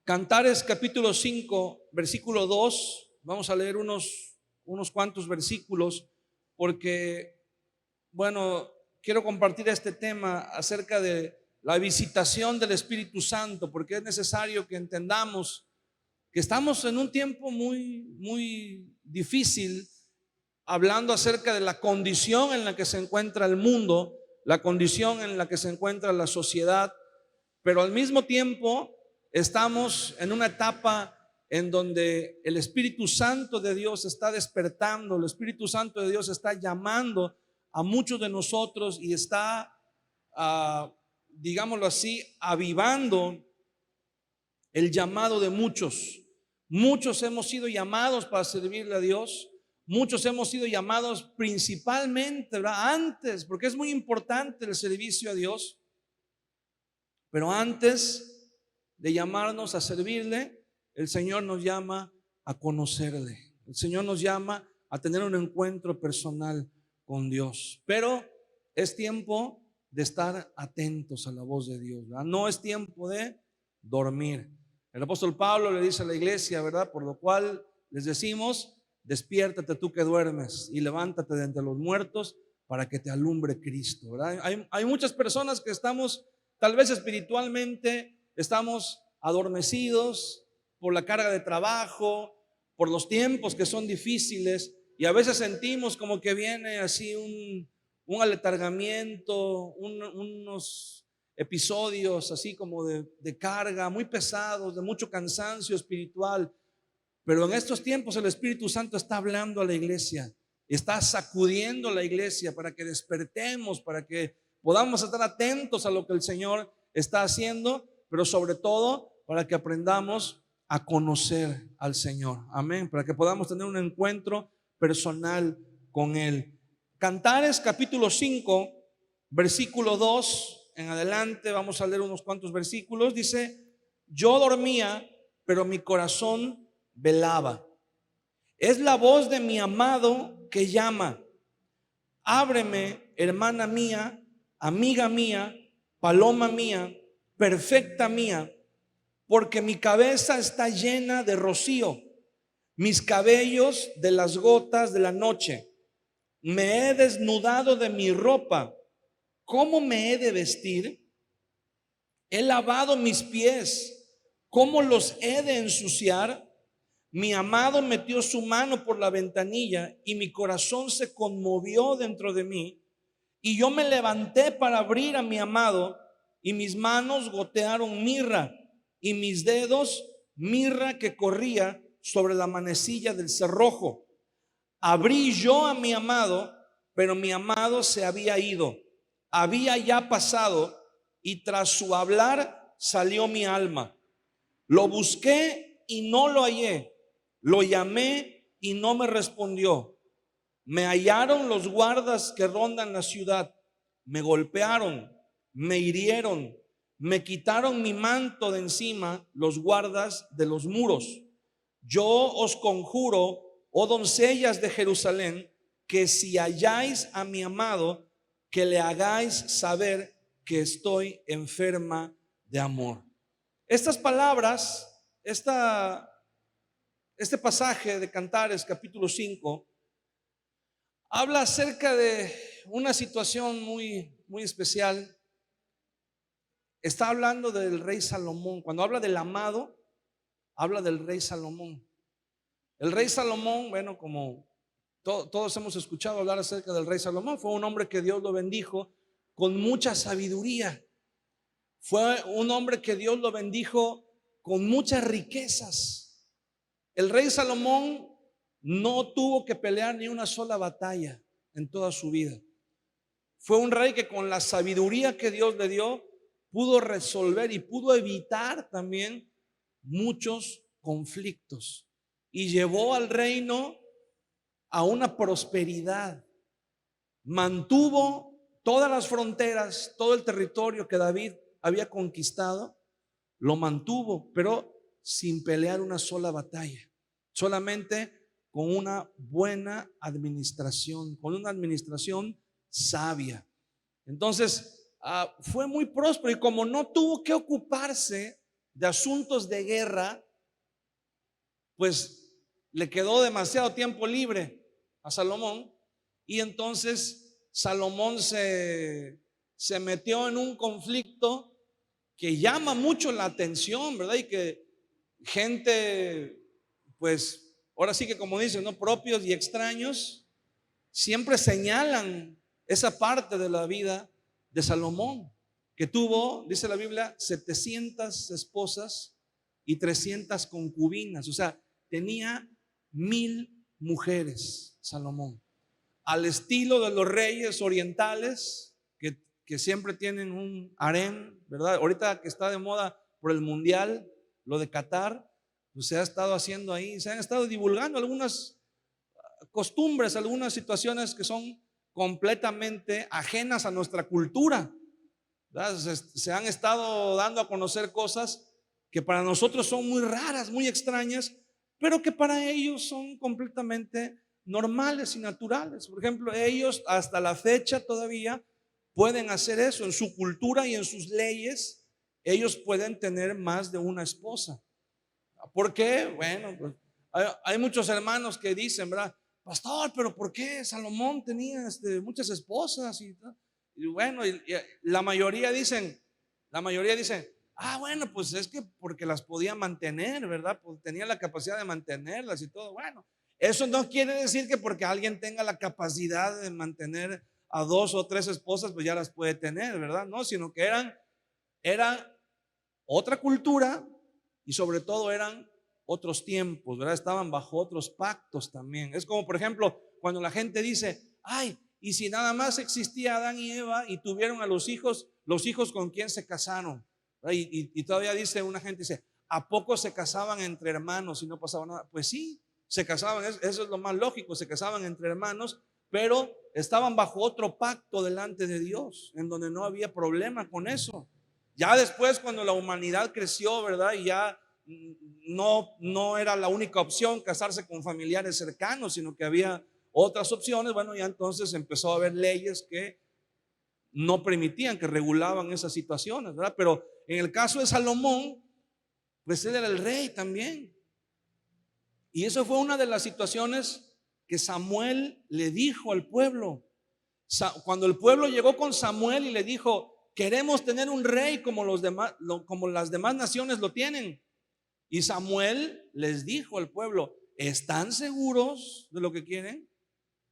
Cantares capítulo 5, versículo 2. Vamos a leer unos cuantos versículos porque, bueno, quiero compartir este tema acerca de la visitación del Espíritu Santo, porque es necesario que entendamos que estamos en un tiempo muy difícil, hablando acerca de la condición en la que se encuentra el mundo, la condición en la que se encuentra la sociedad, pero al mismo tiempo estamos en una etapa en donde el Espíritu Santo de Dios está despertando, el Espíritu Santo de Dios está llamando a muchos de nosotros y está, digámoslo así, avivando el llamado de muchos. Muchos hemos sido llamados para servirle a Dios. Muchos hemos sido llamados principalmente, ¿verdad? Antes, porque es muy importante el servicio a Dios. Pero antes de llamarnos a servirle, el Señor nos llama a conocerle. El Señor nos llama a tener un encuentro personal con Dios. Pero es tiempo de estar atentos a la voz de Dios, ¿verdad? No es tiempo de dormir. El apóstol Pablo le dice a la iglesia, ¿verdad? Por lo cual les decimos: despiértate tú que duermes y levántate de entre los muertos para que te alumbre Cristo, ¿verdad? Hay muchas personas que estamos, tal vez espiritualmente, estamos adormecidos por la carga de trabajo, por los tiempos que son difíciles, y a veces sentimos como que viene así un aletargamiento, unos episodios así como de carga, muy pesados, de mucho cansancio espiritual. Pero en estos tiempos el Espíritu Santo está hablando a la iglesia, está sacudiendo a la iglesia para que despertemos, para que podamos estar atentos a lo que el Señor está haciendo, pero sobre todo para que aprendamos a conocer al Señor. Amén. Para que podamos tener un encuentro personal con Él. Cantares capítulo 5, versículo 2 en adelante, vamos a leer unos cuantos versículos. Dice: yo dormía, pero mi corazón velaba. Es la voz de mi amado que llama. Ábreme, hermana mía, amiga mía, paloma mía, perfecta mía, porque mi cabeza está llena de rocío, mis cabellos de las gotas de la noche. Me he desnudado de mi ropa. ¿Cómo me he de vestir? He lavado mis pies. ¿Cómo los he de ensuciar? Mi amado metió su mano por la ventanilla y mi corazón se conmovió dentro de mí. Y yo me levanté para abrir a mi amado, y mis manos gotearon mirra y mis dedos mirra que corría sobre la manecilla del cerrojo. Abrí yo a mi amado, pero mi amado se había ido, había ya pasado, y tras su hablar salió mi alma. Lo busqué y no lo hallé, lo llamé y no me respondió. Me hallaron los guardas que rondan la ciudad, me golpearon, me hirieron, me quitaron mi manto de encima los guardas de los muros. Yo os conjuro, oh doncellas de Jerusalén, que si halláis a mi amado, que le hagáis saber que estoy enferma de amor. Estas palabras, este pasaje de Cantares capítulo 5 habla acerca de una situación muy especial. Está hablando del rey Salomón. Cuando habla del amado, habla del rey Salomón. El rey Salomón, bueno, como todos hemos escuchado hablar acerca del rey Salomón, fue un hombre que Dios lo bendijo con mucha sabiduría. Fue un hombre que Dios lo bendijo con muchas riquezas. El rey Salomón no tuvo que pelear ni una sola batalla en toda su vida. Fue un rey que con la sabiduría que Dios le dio pudo resolver y pudo evitar también muchos conflictos, y llevó al reino a una prosperidad. Mantuvo todas las fronteras, todo el territorio que David había conquistado, lo mantuvo, pero sin pelear una sola batalla, solamente con una buena administración, con una administración sabia. Entonces fue muy próspero, y como no tuvo que ocuparse de asuntos de guerra, pues le quedó demasiado tiempo libre a Salomón, y entonces Salomón se metió en un conflicto que llama mucho la atención, ¿verdad? Y que gente, pues ahora sí que como dicen, ¿no? Propios y extraños, siempre señalan esa parte de la vida de Salomón, que tuvo, dice la Biblia, 700 esposas y 300 concubinas. O sea, tenía 1000 mujeres, Salomón. Al estilo de los reyes orientales, que siempre tienen un harén, ¿verdad? Ahorita que está de moda por el mundial, lo de Qatar, pues se ha estado haciendo ahí, se han estado divulgando algunas costumbres, algunas situaciones que son completamente ajenas a nuestra cultura, ¿verdad? Se han estado dando a conocer cosas que para nosotros son muy raras, muy extrañas, pero que para ellos son completamente normales y naturales. Por ejemplo, ellos hasta la fecha todavía pueden hacer eso en su cultura y en sus leyes. Ellos pueden tener más de una esposa. ¿Por qué? Bueno, pues hay muchos hermanos que dicen, ¿verdad? Pastor, pero ¿por qué Salomón tenía muchas esposas? Y bueno, y la mayoría dicen, ah, bueno, pues es que porque las podía mantener, ¿verdad? Pues tenía la capacidad de mantenerlas y todo. Bueno, eso no quiere decir que porque alguien tenga la capacidad de mantener a 2 o 3 esposas, pues ya las puede tener, ¿verdad? No, sino que era otra cultura, y sobre todo eran otros tiempos, ¿verdad? Estaban bajo otros pactos también. Es como, por ejemplo, cuando la gente dice, ay, y si nada más existía Adán y Eva y tuvieron a los hijos con quién se casaron, ¿verdad? Y todavía dice una gente, dice, ¿a poco se casaban entre hermanos y no pasaba nada? Pues sí, se casaban, eso es lo más lógico, se casaban entre hermanos, pero estaban bajo otro pacto delante de Dios, en donde no había problema con eso. Ya después, cuando la humanidad creció, ¿verdad? Y ya no era la única opción casarse con familiares cercanos, sino que había otras opciones. Bueno, ya entonces empezó a haber leyes que no permitían, que regulaban esas situaciones, ¿verdad? Pero en el caso de Salomón, pues él era el rey también. Y eso fue una de las situaciones que Samuel le dijo al pueblo. Cuando el pueblo llegó con Samuel y le dijo, queremos tener un rey como los demás, como las demás naciones lo tienen. Y Samuel les dijo al pueblo, ¿están seguros de lo que quieren?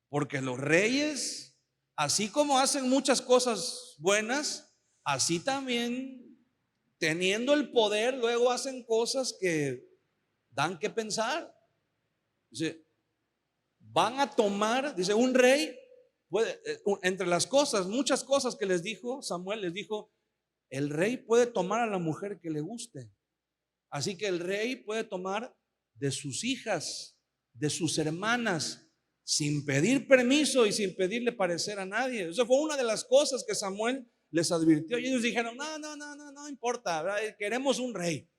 Porque los reyes, así como hacen muchas cosas buenas, así también, teniendo el poder, luego hacen cosas que dan que pensar. Dice, van a tomar, dice, un rey puede, entre las cosas, muchas cosas que les dijo Samuel, les dijo, el rey puede tomar a la mujer que le guste. Así que el rey puede tomar de sus hijas, de sus hermanas, sin pedir permiso y sin pedirle parecer a nadie. Eso fue una de las cosas que Samuel les advirtió. Y ellos dijeron, no importa, ¿verdad? Queremos un rey.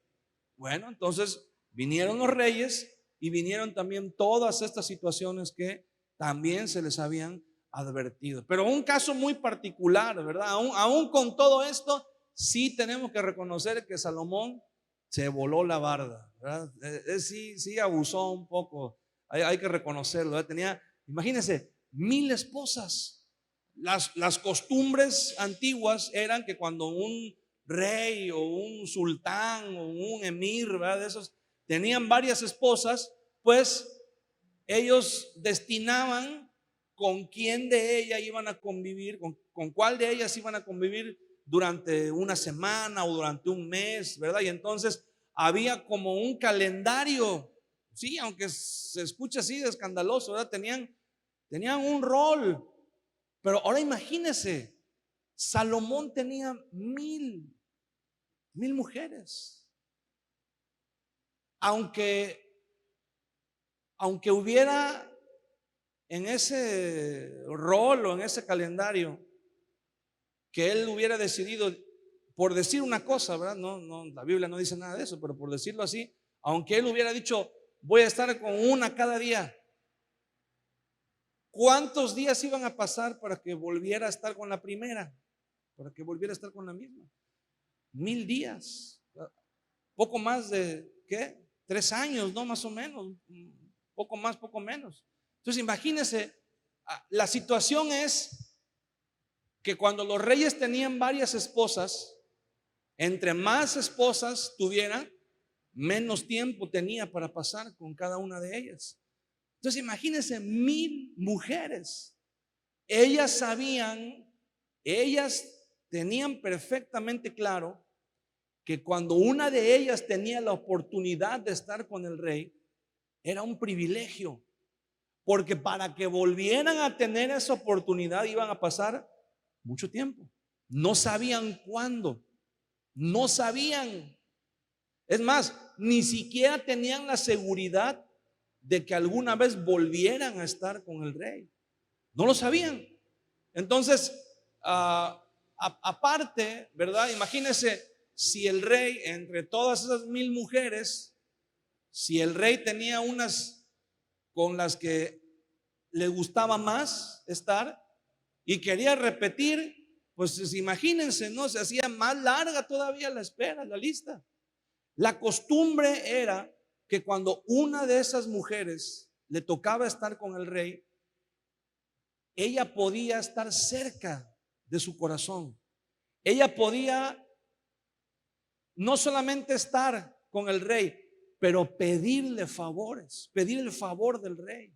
Bueno, entonces vinieron los reyes y vinieron también todas estas situaciones que también se les habían advertido. Pero un caso muy particular, ¿verdad? Aún con todo esto, sí tenemos que reconocer que Salomón se voló la barda, ¿verdad? Sí abusó un poco, hay que reconocerlo, ¿verdad? Tenía, imagínense, 1000 esposas. Las costumbres antiguas eran que cuando un rey o un sultán o un emir, ¿verdad? De esos tenían varias esposas, pues ellos destinaban con quién de ellas iban a convivir, con cuál de ellas iban a convivir durante una semana o durante un mes, ¿verdad? Y entonces había como un calendario, sí, aunque se escucha así de escandaloso, ¿verdad? Tenían un rol. Pero ahora imagínense, Salomón tenía 1000 mujeres. Aunque hubiera en ese rol o en ese calendario que él hubiera decidido, por decir una cosa, ¿verdad? No, la Biblia no dice nada de eso, pero por decirlo así, aunque él hubiera dicho, voy a estar con una cada día, ¿cuántos días iban a pasar para que volviera a estar con la primera? Para que volviera a estar con la misma. 1000 días. poco más de, ¿qué? 3 años, ¿no? Más o menos, poco más, poco menos. Entonces imagínense, la situación es que cuando los reyes tenían varias esposas, entre más esposas tuvieran, menos tiempo tenía para pasar con cada una de ellas. Entonces imagínense 1000 mujeres. Ellas tenían perfectamente claro que cuando una de ellas tenía la oportunidad de estar con el rey, era un privilegio, porque para que volvieran a tener esa oportunidad iban a pasar mucho tiempo. No sabían cuándo, no sabían. Es más, ni siquiera tenían la seguridad de que alguna vez volvieran a estar con el rey. No lo sabían. Entonces, aparte, ¿verdad? Imagínense si el rey, entre todas esas 1000 mujeres, si el rey tenía unas con las que le gustaba más estar y quería repetir, pues imagínense, ¿no? Se hacía más larga todavía la espera, la lista. La costumbre era que cuando una de esas mujeres le tocaba estar con el rey, ella podía estar cerca de su corazón. Ella podía no solamente estar con el rey, pero pedirle favores, pedir el favor del rey.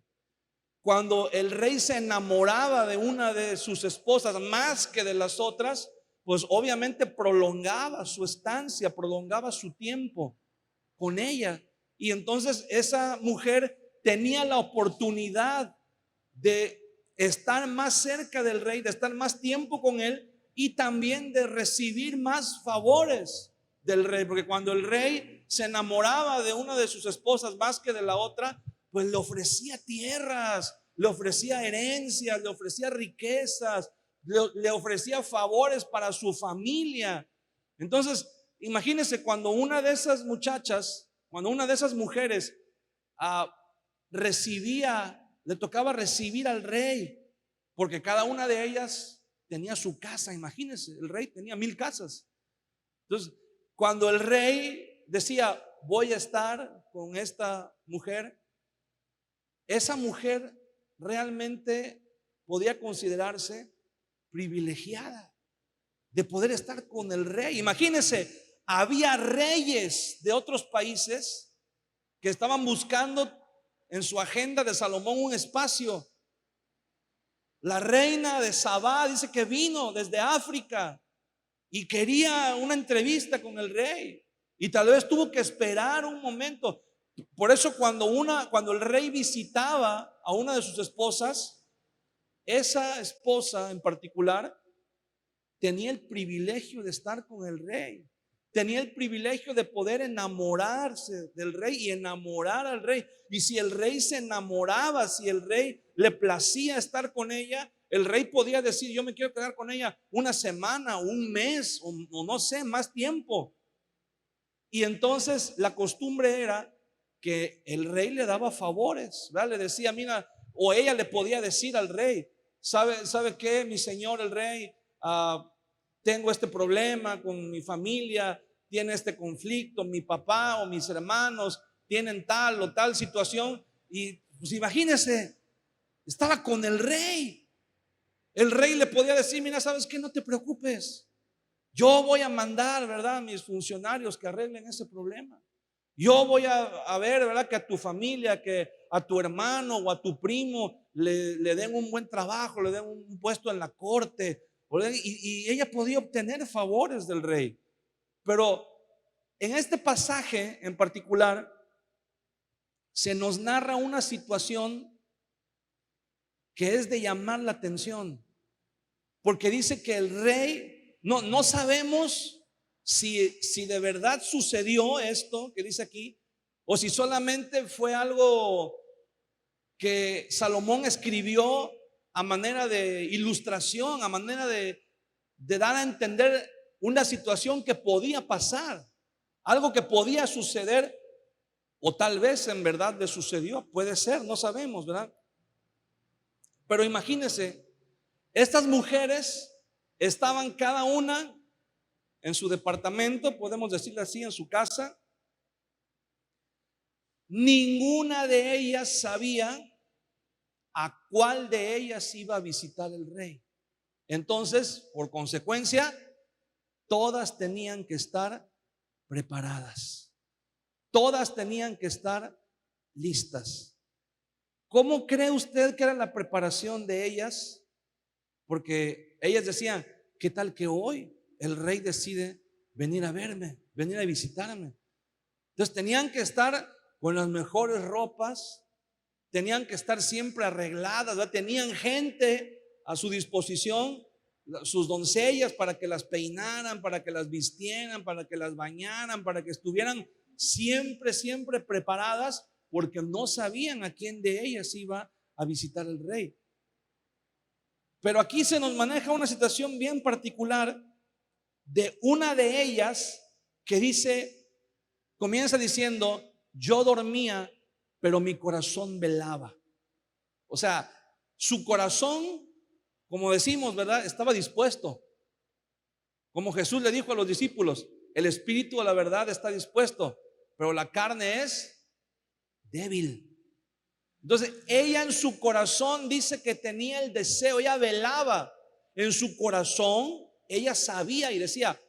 Cuando el rey se enamoraba de una de sus esposas más que de las otras, pues obviamente prolongaba su estancia, prolongaba su tiempo con ella. Y entonces esa mujer tenía la oportunidad de estar más cerca del rey, de estar más tiempo con él y también de recibir más favores del rey, porque cuando el rey se enamoraba de una de sus esposas más que de la otra, pues le ofrecía tierras, le ofrecía herencias, le ofrecía riquezas, le ofrecía favores para su familia. Entonces, imagínense cuando una de esas muchachas, cuando una de esas mujeres le tocaba recibir al rey, porque cada una de ellas tenía su casa. Imagínense, el rey tenía 1000 casas. Entonces, cuando el rey decía, voy a estar con esta mujer, esa mujer realmente podía considerarse privilegiada de poder estar con el rey. Imagínense, había reyes de otros países que estaban buscando en su agenda de Salomón un espacio. La reina de Sabá dice que vino desde África y quería una entrevista con el rey, y tal vez tuvo que esperar un momento. Por eso cuando el rey visitaba a una de sus esposas, esa esposa en particular tenía el privilegio de estar con el rey. Tenía el privilegio de poder enamorarse del rey y enamorar al rey. Y si el rey se enamoraba, si el rey le placía estar con ella, el rey podía decir, yo me quiero quedar con ella una semana, un mes, o no sé, más tiempo. Y entonces la costumbre era que el rey le daba favores, ¿verdad? Le decía, mira, o ella le podía decir al rey, ¿sabe qué, mi señor el rey? Tengo este problema con mi familia, tiene este conflicto, mi papá o mis hermanos tienen tal o tal situación. Y pues imagínese, estaba con el rey. El rey le podía decir, mira, ¿sabes qué? No te preocupes, yo voy a mandar, ¿verdad?, a mis funcionarios que arreglen ese problema. Yo voy a ver, ¿verdad?, que a tu familia, que a tu hermano o a tu primo le den un buen trabajo, le den un puesto en la corte. Y ella podía obtener favores del rey. Pero en este pasaje en particular se nos narra una situación que es de llamar la atención, porque dice que el rey, no sabemos si de verdad sucedió esto que dice aquí, o si solamente fue algo que Salomón escribió a manera de ilustración, a manera de dar a entender una situación que podía pasar, algo que podía suceder, o tal vez en verdad le sucedió, puede ser, no sabemos, ¿verdad? Pero imagínense, estas mujeres estaban cada una en su departamento, podemos decirle así, en su casa, ninguna de ellas sabía a cuál de ellas iba a visitar el rey. Entonces, por consecuencia, todas tenían que estar preparadas. Todas tenían que estar listas. ¿Cómo cree usted que era la preparación de ellas? Porque ellas decían, ¿qué tal que hoy el rey decide venir a verme, venir a visitarme? Entonces tenían que estar con las mejores ropas, tenían que estar siempre arregladas, ¿verdad? Tenían gente a su disposición, sus doncellas, para que las peinaran, para que las vistieran, para que las bañaran, para que estuvieran siempre preparadas, porque no sabían a quién de ellas iba a visitar el rey. Pero aquí se nos maneja una situación bien particular de una de ellas que dice, comienza diciendo, yo dormía, pero mi corazón velaba. O sea, su corazón, como decimos, ¿verdad? Estaba dispuesto. Como Jesús le dijo a los discípulos, el espíritu de la verdad está dispuesto, pero la carne es débil. Entonces, ella en su corazón dice que tenía el deseo, ella velaba. En su corazón, ella sabía y decía,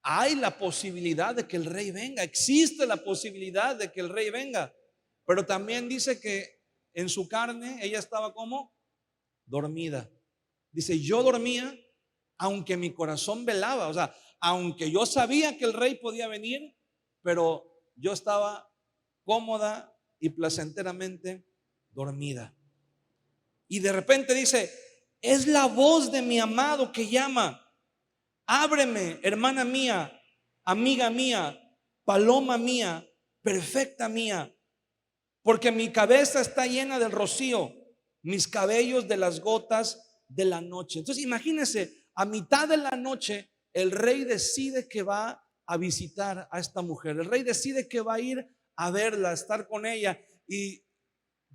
hay la posibilidad de que el rey venga, existe la posibilidad de que el rey venga. Pero también dice que en su carne ella estaba como dormida. Dice, yo dormía aunque mi corazón velaba. O sea, aunque yo sabía que el rey podía venir, pero yo estaba cómoda y placenteramente dormida. Y de repente dice, es la voz de mi amado que llama. Ábreme, hermana mía, amiga mía, paloma mía, perfecta mía, porque mi cabeza está llena del rocío, mis cabellos de las gotas de la noche. Entonces imagínense, a mitad de la noche el rey decide que va a visitar a esta mujer. El rey decide que va a ir a verla, a estar con ella, y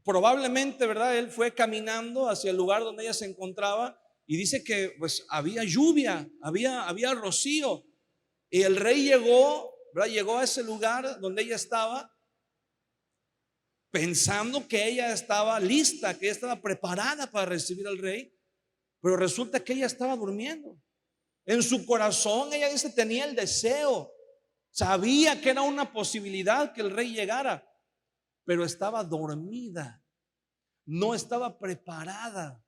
probablemente, ¿verdad? Él fue caminando hacia el lugar donde ella se encontraba y dice que pues había lluvia, había rocío, y el rey llegó, ¿verdad? Llegó a ese lugar donde ella estaba pensando que ella estaba lista, que ella estaba preparada para recibir al rey, pero resulta que ella estaba durmiendo. En su corazón ella dice tenía el deseo, sabía que era una posibilidad que el rey llegara, pero estaba dormida, no estaba preparada,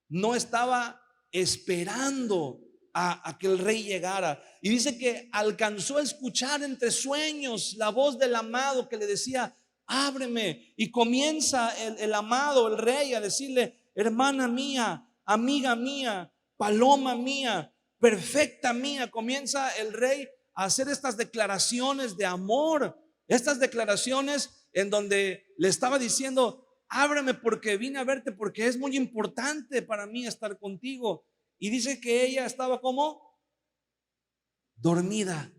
no estaba esperando a que el rey llegara. Y dice que alcanzó a escuchar entre sueños la voz del amado que le decía, ábreme. Y comienza el amado, el rey, a decirle, hermana mía, amiga mía, paloma mía, perfecta mía. Comienza el rey a hacer estas declaraciones de amor, estas declaraciones en donde le estaba diciendo, ábreme porque vine a verte, porque es muy importante para mí estar contigo. Y dice que ella estaba como dormida.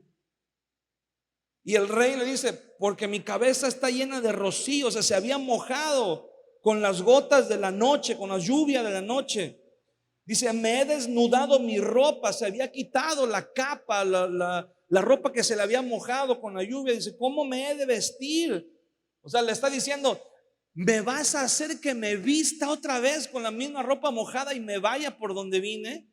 Y el rey le dice, porque mi cabeza está llena de rocío, o sea, se había mojado con las gotas de la noche, con la lluvia de la noche. Dice, me he desnudado mi ropa, se había quitado la capa, la ropa que se le había mojado con la lluvia. Dice, ¿cómo me he de vestir? O sea, le está diciendo, ¿me vas a hacer que me vista otra vez con la misma ropa mojada y me vaya por donde vine?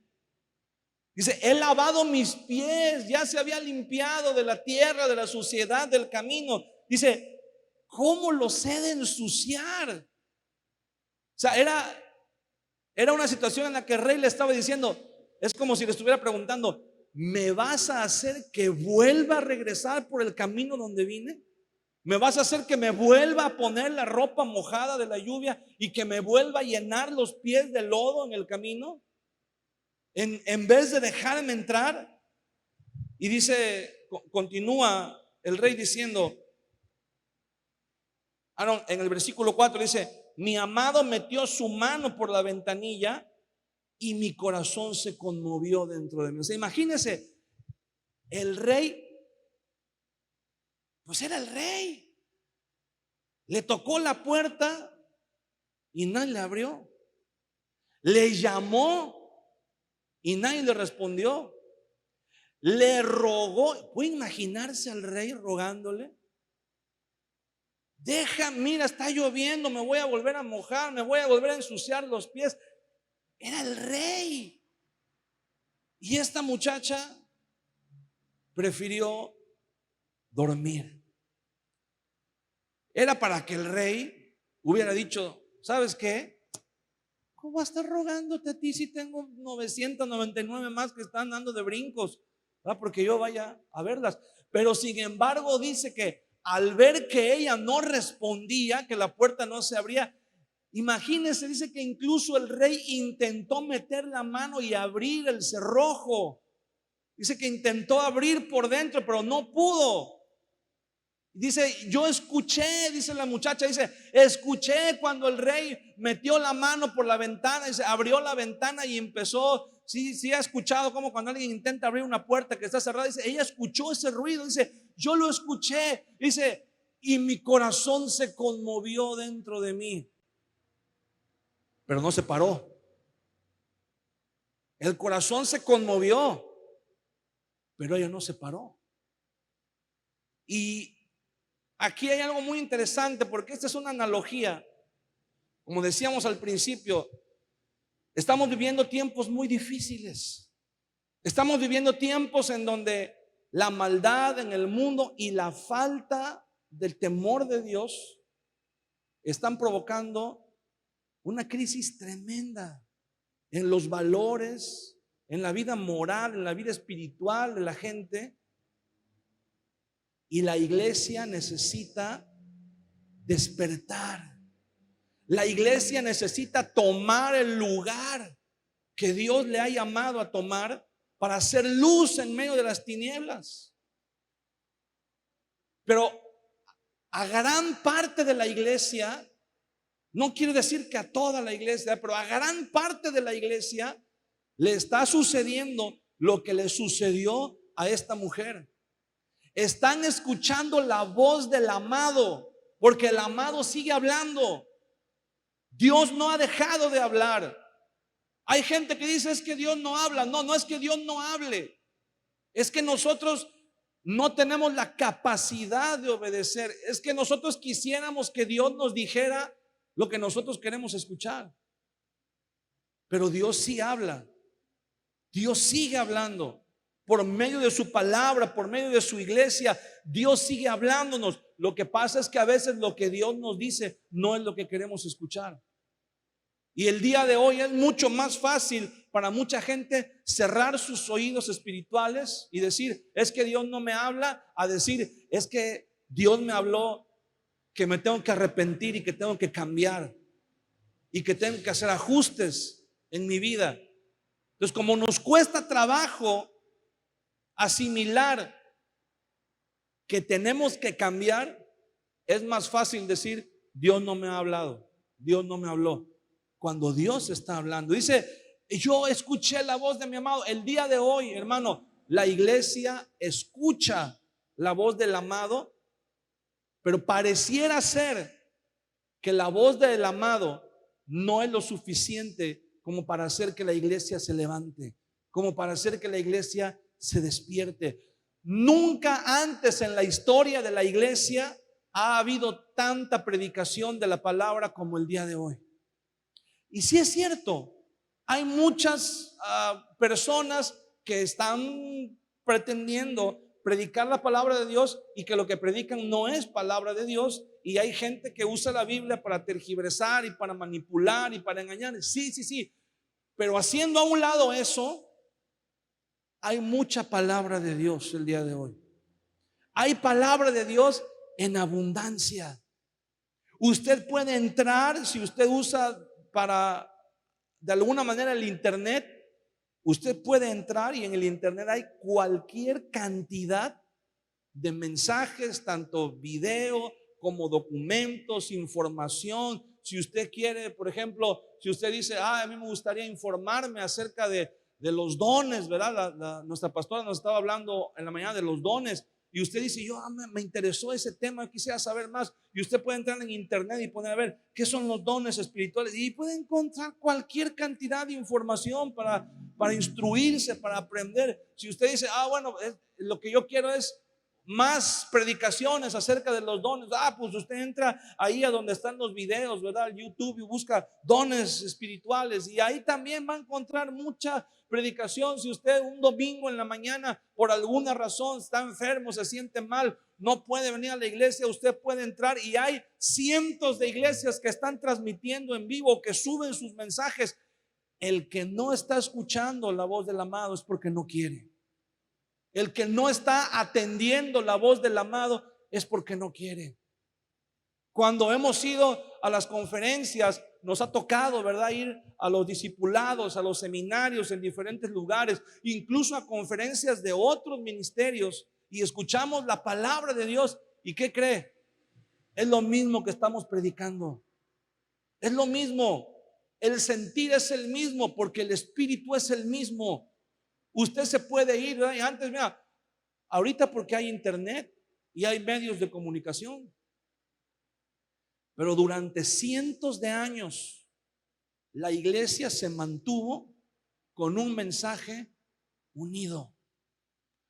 Dice, he lavado mis pies, ya se había limpiado de la tierra, de la suciedad del camino. Dice, ¿cómo los he de ensuciar? O sea, era una situación en la que el rey le estaba diciendo, es como si le estuviera preguntando, ¿me vas a hacer que vuelva a regresar por el camino donde vine? ¿Me vas a hacer que me vuelva a poner la ropa mojada de la lluvia y que me vuelva a llenar los pies de lodo en el camino? En vez de dejarme entrar. Y dice, continúa el rey diciendo, en el versículo 4 dice, mi amado metió su mano por la ventanilla y mi corazón se conmovió dentro de mí. O sea, imagínense, el rey, pues era el rey. Le tocó la puerta y nadie le abrió. Le llamó y nadie le respondió. Le rogó. ¿Puede imaginarse al rey rogándole? mira, está lloviendo, me voy a volver a mojar, me voy a volver a ensuciar los pies. Era el rey. Y esta muchacha prefirió dormir. Era para que el rey hubiera dicho, ¿sabes qué? ¿Cómo voy a estar rogándote a ti si tengo 999 más que están dando de brincos? Porque yo vaya a verlas. Pero sin embargo dice que al ver que ella no respondía, que la puerta no se abría, imagínense, dice que incluso el rey intentó meter la mano y abrir el cerrojo. Dice que intentó abrir por dentro, pero no pudo. Dice, yo escuché, dice la muchacha, dice, escuché cuando el rey metió la mano por la ventana, dice, abrió la ventana y empezó. Sí, ha escuchado como cuando alguien intenta abrir una puerta que está cerrada. Dice, ella escuchó ese ruido, dice, yo lo escuché, dice, y mi corazón se conmovió dentro de mí, pero no se paró. El corazón se conmovió, pero ella no se paró. Y aquí hay algo muy interesante, porque esta es una analogía. Como decíamos al principio, estamos viviendo tiempos muy difíciles. Estamos viviendo tiempos en donde la maldad en el mundo y la falta del temor de Dios están provocando una crisis tremenda en los valores, en la vida moral, en la vida espiritual de la gente. Y la iglesia necesita despertar. La iglesia necesita tomar el lugar que Dios le ha llamado a tomar para hacer luz en medio de las tinieblas. Pero a gran parte de la iglesia, no quiero decir que a toda la iglesia, pero a gran parte de la iglesia le está sucediendo lo que le sucedió a esta mujer. Están escuchando la voz del amado, porque el amado sigue hablando. Dios no ha dejado de hablar. Hay gente que dice, es que Dios no habla. No, no es que Dios no hable. Es que nosotros no tenemos la capacidad de obedecer. Es que nosotros quisiéramos que Dios nos dijera lo que nosotros queremos escuchar. Pero Dios sí habla. Dios sigue hablando. Por medio de su palabra, por medio de su iglesia, Dios sigue hablándonos. Lo que pasa es que a veces lo que Dios nos dice no es lo que queremos escuchar. Y el día de hoy es mucho más fácil para mucha gente cerrar sus oídos espirituales y decir, es que Dios no me habla, a decir, es que Dios me habló que me tengo que arrepentir y que tengo que cambiar y que tengo que hacer ajustes en mi vida. Entonces, como nos cuesta trabajo asimilar que tenemos que cambiar, es más fácil decir, Dios no me ha hablado, Dios no me habló, cuando Dios está hablando. Dice, yo escuché la voz de mi amado. El día de hoy, hermano, la iglesia escucha la voz del amado, pero pareciera ser que la voz del amado no es lo suficiente como para hacer que la iglesia se levante, como para hacer que la iglesia se despierte. Nunca antes en la historia de la iglesia ha habido tanta predicación de la palabra como el día de hoy. Y sí es cierto, hay muchas personas que están pretendiendo predicar la palabra de Dios y que lo que predican no es palabra de Dios, y hay gente que usa la Biblia para tergiversar y para manipular y para engañar. Sí, pero haciendo a un lado eso, hay mucha palabra de Dios el día de hoy. Hay palabra de Dios en abundancia. Usted puede entrar, si usted usa para de alguna manera el internet, usted puede entrar y en el internet hay cualquier cantidad de mensajes, tanto video como documentos, información. Si usted quiere, por ejemplo, si usted dice, a mí me gustaría informarme acerca de los dones, ¿verdad? Nuestra pastora nos estaba hablando en la mañana de los dones. Y usted dice, yo me interesó ese tema, quisiera saber más. Y usted puede entrar en internet y poner a ver qué son los dones espirituales. Y puede encontrar cualquier cantidad de información para instruirse, para aprender. Si usted dice, bueno, lo que yo quiero es más predicaciones acerca de los dones. Pues usted entra ahí a donde están los videos, ¿verdad? YouTube, y busca dones espirituales, y ahí también va a encontrar mucha predicación. Si usted un domingo en la mañana por alguna razón está enfermo, se siente mal, no puede venir a la iglesia, usted puede entrar y hay cientos de iglesias que están transmitiendo en vivo, que suben sus mensajes. El que no está escuchando la voz del amado es porque no quiere. El que no está atendiendo la voz del amado es porque no quiere. Cuando hemos ido a las conferencias, nos ha tocado, ¿verdad?, ir a los discipulados, a los seminarios en diferentes lugares, incluso a conferencias de otros ministerios, y escuchamos la palabra de Dios. ¿Y qué cree? Es lo mismo que estamos predicando. Es lo mismo. El sentir es el mismo, porque el espíritu es el mismo. Usted se puede ir, ¿verdad? Y antes, mira, ahorita porque hay internet y hay medios de comunicación, pero durante cientos de años la iglesia se mantuvo con un mensaje unido.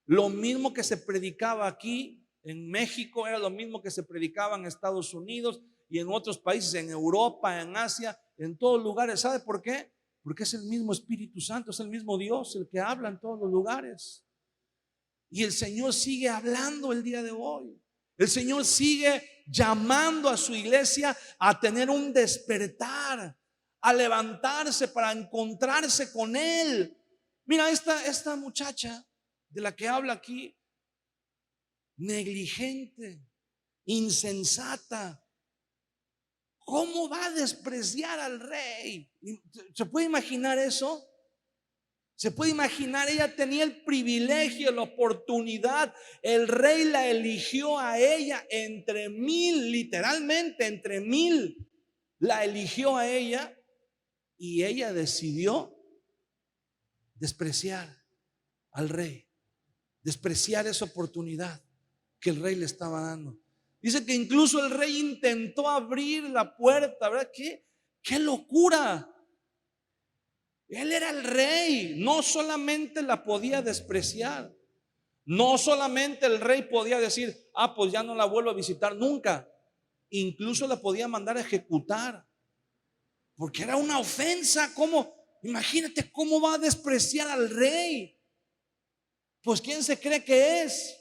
Lo mismo que se predicaba aquí en México era lo mismo que se predicaba en Estados Unidos y en otros países, en Europa, en Asia, en todos lugares. ¿Sabe por qué? Porque es el mismo Espíritu Santo, es el mismo Dios el que habla en todos los lugares. Y el Señor sigue hablando el día de hoy. El Señor sigue llamando a su iglesia a tener un despertar, a levantarse para encontrarse con Él. Mira, esta muchacha de la que habla aquí, negligente, insensata, ¿cómo va a despreciar al rey? ¿Se puede imaginar eso? ¿Se puede imaginar? Ella tenía el privilegio, la oportunidad. El rey la eligió a ella entre mil, literalmente entre mil. La eligió a ella y ella decidió despreciar al rey, despreciar esa oportunidad que el rey le estaba dando. Dice que incluso el rey intentó abrir la puerta, ¿verdad? ¡Qué locura! Él era el rey, no solamente la podía despreciar, no solamente el rey podía decir, pues ya no la vuelvo a visitar nunca, incluso la podía mandar a ejecutar, porque era una ofensa. ¿Cómo? Imagínate cómo va a despreciar al rey. Pues ¿quién se cree que es?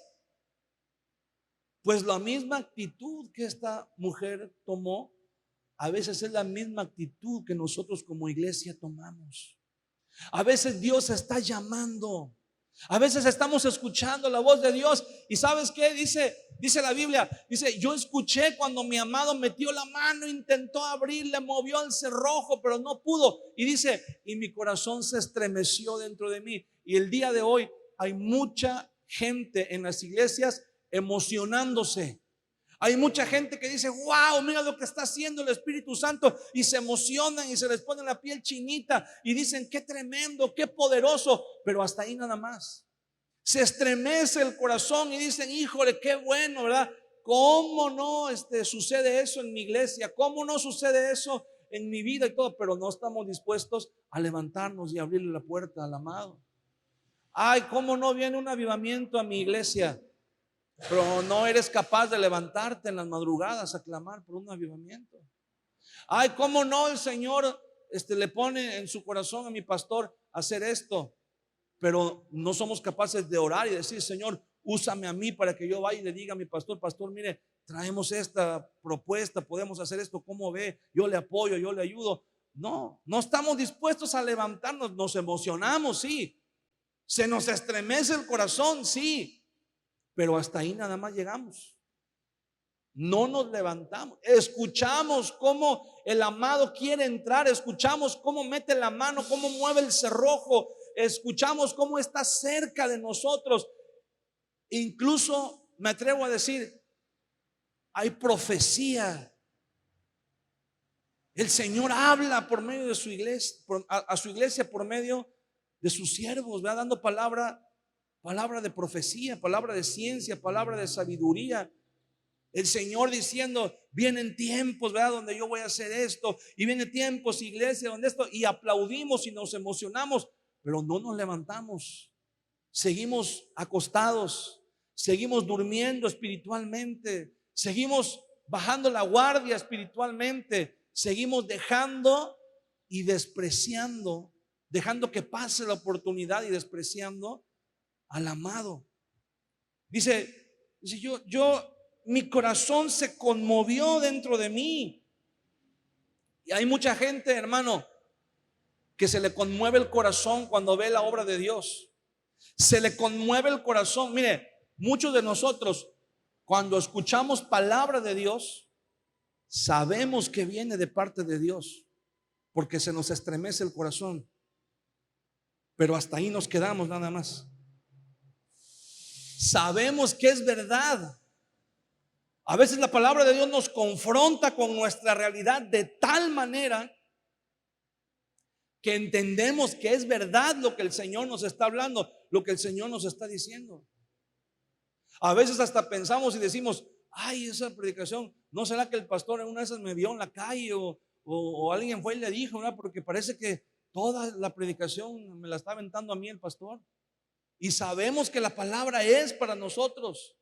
Pues la misma actitud que esta mujer tomó, a veces es la misma actitud que nosotros como iglesia tomamos. A veces Dios está llamando. A veces estamos escuchando la voz de Dios. ¿Y sabes qué? Dice la Biblia, dice, yo escuché cuando mi amado metió la mano, intentó abrir, le movió el cerrojo, pero no pudo. Y dice, y mi corazón se estremeció dentro de mí. Y el día de hoy hay mucha gente en las iglesias emocionándose. Hay mucha gente que dice, wow, mira lo que está haciendo el Espíritu Santo, y se emocionan y se les pone la piel chinita y dicen, qué tremendo, qué poderoso, pero hasta ahí nada más. Se estremece el corazón y dicen, híjole, qué bueno, ¿verdad? ¿Cómo no sucede eso en mi iglesia? ¿Cómo no sucede eso en mi vida y todo? Pero no estamos dispuestos a levantarnos y abrirle la puerta al amado. ¿Cómo no viene un avivamiento a mi iglesia? Pero no eres capaz de levantarte en las madrugadas a clamar por un avivamiento. ¿Cómo no el Señor le pone en su corazón a mi pastor hacer esto? Pero no somos capaces de orar y decir, Señor, úsame a mí para que yo vaya y le diga a mi pastor, mire, traemos esta propuesta, podemos hacer esto, ¿cómo ve? Yo le apoyo, yo le ayudo. No estamos dispuestos a levantarnos. Nos emocionamos, sí. Se nos estremece el corazón, sí. Pero hasta ahí nada más llegamos. No nos levantamos. Escuchamos cómo el amado quiere entrar. Escuchamos cómo mete la mano, cómo mueve el cerrojo. Escuchamos cómo está cerca de nosotros. Incluso me atrevo a decir, hay profecía. El Señor habla por medio de su iglesia, a su iglesia por medio de sus siervos, va dando palabra de profecía, palabra de ciencia, palabra de sabiduría. El Señor diciendo, vienen tiempos, ¿verdad?, donde yo voy a hacer esto, y vienen tiempos, iglesia, donde esto, y aplaudimos y nos emocionamos, pero no nos levantamos. Seguimos acostados, seguimos durmiendo espiritualmente, seguimos bajando la guardia espiritualmente, seguimos dejando y despreciando, dejando que pase la oportunidad y despreciando al amado. Dice mi corazón se conmovió dentro de mí. Y hay mucha gente, hermano, que se le conmueve el corazón cuando ve la obra de Dios. Se le conmueve el corazón. Mire, muchos de nosotros, cuando escuchamos palabra de Dios, sabemos que viene de parte de Dios, porque se nos estremece el corazón. Pero hasta ahí nos quedamos nada más. Sabemos que es verdad. A veces la palabra de Dios nos confronta con nuestra realidad de tal manera que entendemos que es verdad lo que el Señor nos está hablando, lo que el Señor nos está diciendo. A veces hasta pensamos y decimos: ay, esa predicación, ¿no será que el pastor en una de esas me vio en la calle o alguien fue y le dijo, ¿verdad? Porque parece que toda la predicación me la está aventando a mí el pastor. Y sabemos que la palabra es para nosotros,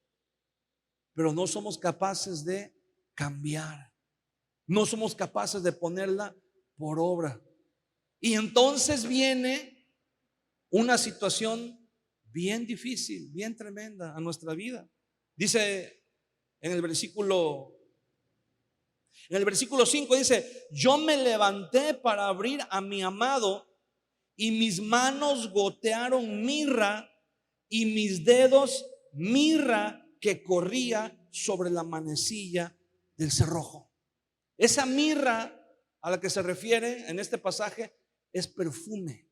pero no somos capaces de cambiar, no somos capaces de ponerla por obra. Y entonces viene una situación bien difícil, bien tremenda a nuestra vida. Dice en el versículo 5, dice: yo me levanté para abrir a mi amado, y mis manos gotearon mirra, y mis dedos mirra que corría sobre la manecilla del cerrojo. Esa mirra a la que se refiere en este pasaje es perfume,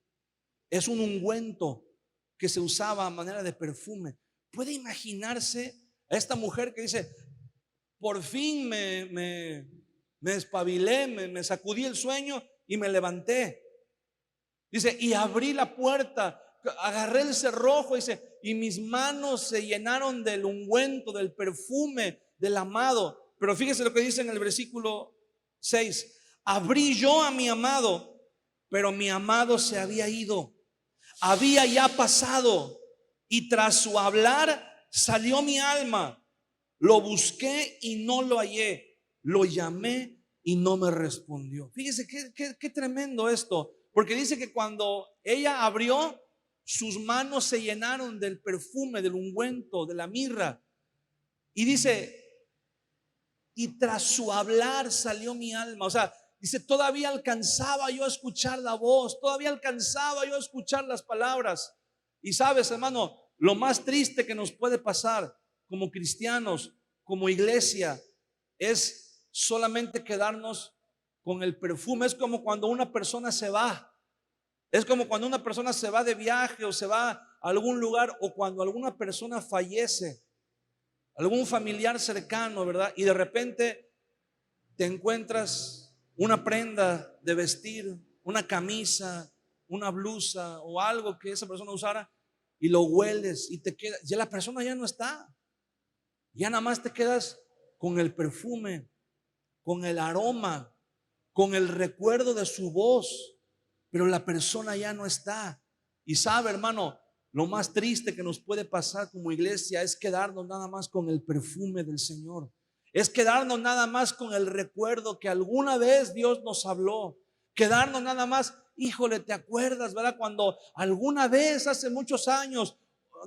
es un ungüento que se usaba a manera de perfume. Puede imaginarse a esta mujer que dice: por fin me despabilé, me sacudí el sueño y me levanté. Dice: y abrí la puerta, agarré el cerrojo, dice, y mis manos se llenaron del ungüento, del perfume del amado. Pero fíjese lo que dice en el versículo 6: abrí yo a mi amado, pero mi amado se había ido, había ya pasado, y tras su hablar salió mi alma. Lo busqué y no lo hallé, lo llamé y no me respondió. Fíjese qué tremendo esto, porque dice que cuando ella abrió, sus manos se llenaron del perfume, del ungüento, de la mirra. Y dice: y tras su hablar salió mi alma. O sea, dice, todavía alcanzaba yo a escuchar la voz, todavía alcanzaba yo a escuchar las palabras. Y sabes, hermano, lo más triste que nos puede pasar como cristianos, como iglesia, es solamente quedarnos con el perfume. Es como cuando una persona se va, es como cuando una persona se va de viaje o se va a algún lugar, o cuando alguna persona fallece, algún familiar cercano, ¿verdad? Y de repente te encuentras una prenda de vestir, una camisa, una blusa o algo que esa persona usara, y lo hueles y te queda, ya la persona ya no está, ya nada más te quedas con el perfume, con el aroma, con el recuerdo de su voz, pero la persona ya no está. Y sabe, hermano, lo más triste que nos puede pasar como iglesia es quedarnos nada más con el perfume del Señor. Es quedarnos nada más con el recuerdo que alguna vez Dios nos habló. Quedarnos nada más, híjole, ¿te acuerdas, verdad? Cuando alguna vez hace muchos años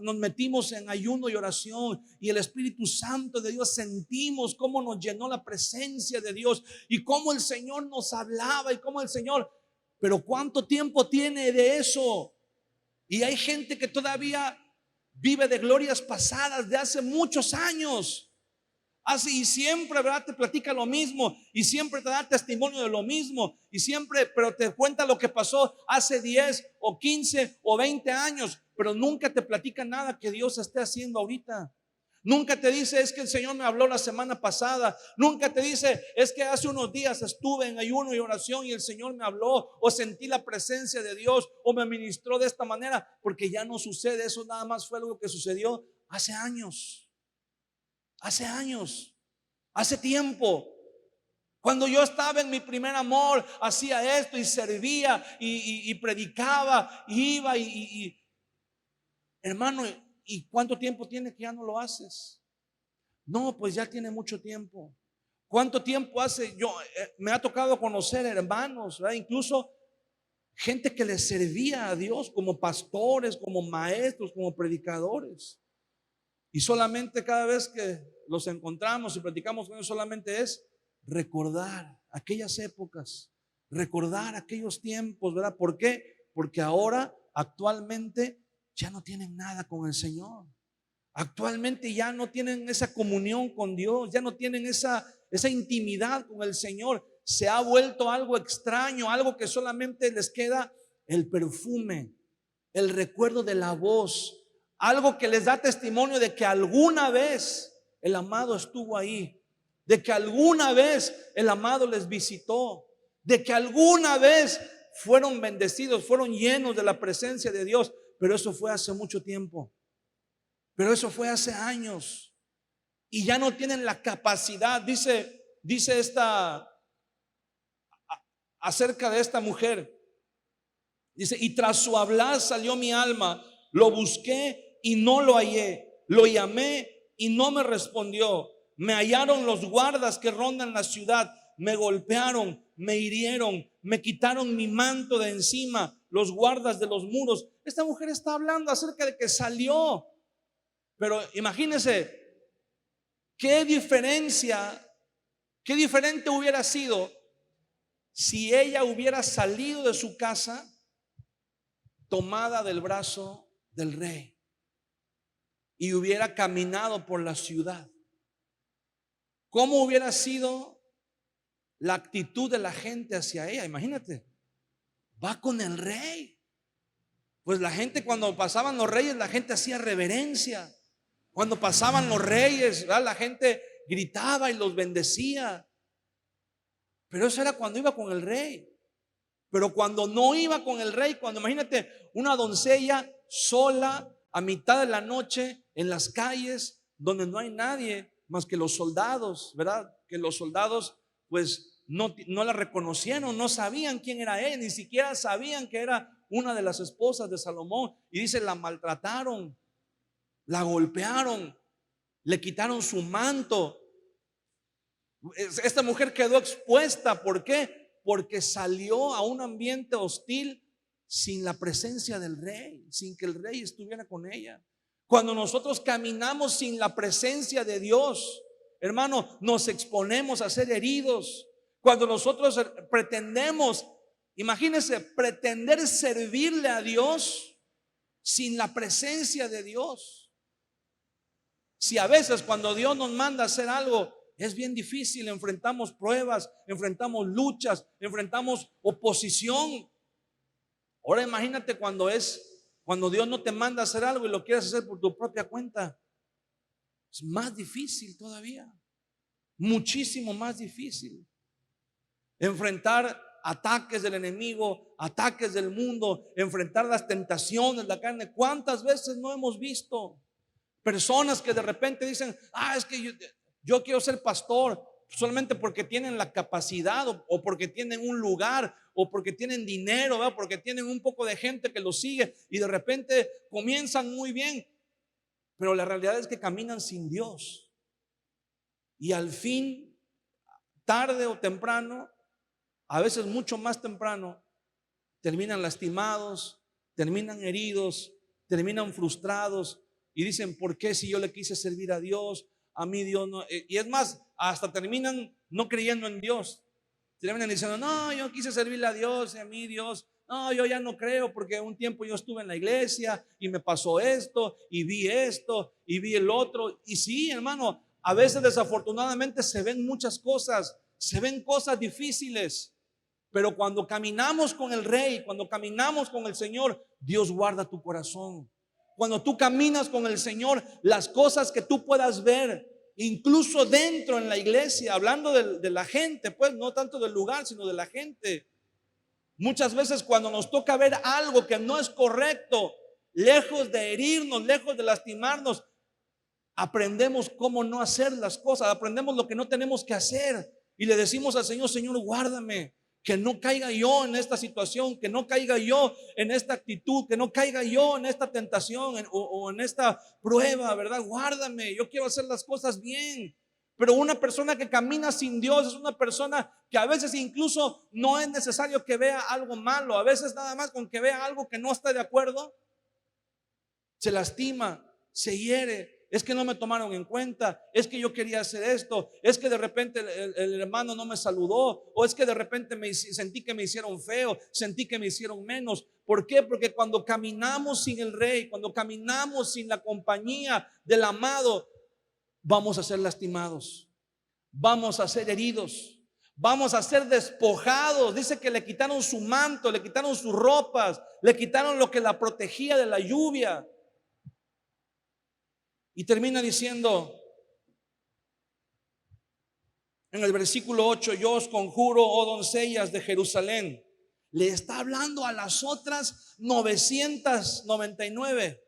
nos metimos en ayuno y oración, y el Espíritu Santo de Dios, sentimos cómo nos llenó la presencia de Dios y cómo el Señor nos hablaba y cómo el Señor, pero ¿cuánto tiempo tiene de eso? Y hay gente que todavía vive de glorias pasadas de hace muchos años. Así, y siempre, ¿verdad?, te platica lo mismo, y siempre te da testimonio de lo mismo, y siempre, pero te cuenta lo que pasó hace 10 o 15 o 20 años, pero nunca te platica nada que Dios esté haciendo ahorita. Nunca te dice: es que el Señor me habló la semana pasada. Nunca te dice: es que hace unos días estuve en ayuno y oración y el Señor me habló, o sentí la presencia de Dios, o me ministró de esta manera. Porque ya no sucede eso, nada más fue algo que sucedió hace años. Hace años, hace tiempo. Cuando yo estaba en mi primer amor, hacía esto y servía y predicaba, iba y hermano, ¿Y cuánto tiempo tiene que ya no lo haces? No, pues ya tiene mucho tiempo. ¿Cuánto tiempo hace? Me ha tocado conocer hermanos, ¿verdad? Incluso gente que le servía a Dios como pastores, como maestros, como predicadores. Y solamente cada vez que los encontramos y platicamos con ellos, solamente es recordar aquellas épocas, recordar aquellos tiempos, ¿verdad? ¿Por qué? Porque ahora, actualmente, ya no tienen nada con el Señor. Actualmente ya no tienen esa comunión con Dios, ya no tienen esa intimidad con el Señor. Se ha vuelto algo extraño, algo que solamente les queda el perfume, el recuerdo de la voz, algo que les da testimonio de que alguna vez el amado estuvo ahí, de que alguna vez el amado les visitó, de que alguna vez fueron bendecidos, fueron llenos de la presencia de Dios. Pero eso fue hace mucho tiempo. Pero eso fue hace años. Y ya no tienen la capacidad. Dice acerca de esta mujer. Dice, y tras su hablar salió mi alma. Lo busqué y no lo hallé. Lo llamé y no me respondió. Me hallaron los guardas que rondan la ciudad. Me golpearon, me hirieron, me quitaron mi manto de encima, los guardas de los muros. Esta mujer está hablando acerca de que salió. Pero imagínense, qué diferente hubiera sido si ella hubiera salido de su casa tomada del brazo del rey y hubiera caminado por la ciudad. ¿Cómo hubiera sido la actitud de la gente hacia ella? Imagínate, va con el rey. Pues la gente, cuando pasaban los reyes, la gente hacía reverencia. Cuando pasaban los reyes, ¿verdad? La gente gritaba y los bendecía. Pero eso era cuando iba con el rey. Pero cuando no iba con el rey, cuando imagínate una doncella sola a mitad de la noche en las calles donde no hay nadie más que los soldados, ¿verdad? Que los soldados pues no la reconocieron, no sabían quién era ella, ni siquiera sabían que era una de las esposas de Salomón. Y dice, la maltrataron, la golpearon, le quitaron su manto. Esta mujer quedó expuesta. ¿Por qué? Porque salió a un ambiente hostil sin la presencia del rey, sin que el rey estuviera con ella. Cuando nosotros caminamos sin la presencia de Dios, hermano, nos exponemos a ser heridos. Cuando nosotros pretendemos, imagínense, pretender servirle a Dios sin la presencia de Dios. Si a veces cuando Dios nos manda a hacer algo es bien difícil, enfrentamos pruebas, enfrentamos luchas, enfrentamos oposición. Ahora imagínate cuando Dios no te manda a hacer algo y lo quieres hacer por tu propia cuenta. Es más difícil todavía, muchísimo más difícil. Enfrentar ataques del enemigo, ataques del mundo, enfrentar las tentaciones, la carne. ¿Cuántas veces no hemos visto personas que de repente dicen, es que yo quiero ser pastor solamente porque tienen la capacidad o porque tienen un lugar o porque tienen dinero, ¿verdad? Porque tienen un poco de gente que los sigue y de repente comienzan muy bien, pero la realidad es que caminan sin Dios y al fin, tarde o temprano, a veces mucho más temprano, terminan lastimados, terminan heridos, terminan frustrados y dicen, ¿por qué si yo le quise servir a Dios? A mí Dios no. Y es más, hasta terminan no creyendo en Dios. Terminan diciendo, no, yo quise servirle a Dios y a mí Dios, no, yo ya no creo porque un tiempo yo estuve en la iglesia y me pasó esto y vi el otro. Y sí, hermano, a veces desafortunadamente se ven muchas cosas, se ven cosas difíciles. Pero cuando caminamos con el Rey, cuando caminamos con el Señor, Dios guarda tu corazón. Cuando tú caminas con el Señor, las cosas que tú puedas ver, incluso dentro en la iglesia, hablando de la gente, pues no tanto del lugar, sino de la gente. Muchas veces cuando nos toca ver algo que no es correcto, lejos de herirnos, lejos de lastimarnos, aprendemos cómo no hacer las cosas, aprendemos lo que no tenemos que hacer y le decimos al Señor, Señor, guárdame. Que no caiga yo en esta situación, que no caiga yo en esta actitud, que no caiga yo en esta tentación o en esta prueba, ¿verdad? Guárdame, yo quiero hacer las cosas bien. Pero una persona que camina sin Dios es una persona que a veces incluso no es necesario que vea algo malo. A veces nada más con que vea algo que no está de acuerdo, se lastima, se hiere. Es que no me tomaron en cuenta, es que yo quería hacer esto, es que de repente el hermano no me saludó, o es que de repente sentí que me hicieron feo, sentí que me hicieron menos. ¿Por qué? Porque cuando caminamos sin el Rey, cuando caminamos sin la compañía del amado, vamos a ser lastimados, vamos a ser heridos, vamos a ser despojados. Dice que le quitaron su manto, le quitaron sus ropas, le quitaron lo que la protegía de la lluvia. Y termina diciendo en el versículo 8: yo os conjuro, oh doncellas de Jerusalén. Le está hablando a las otras 999.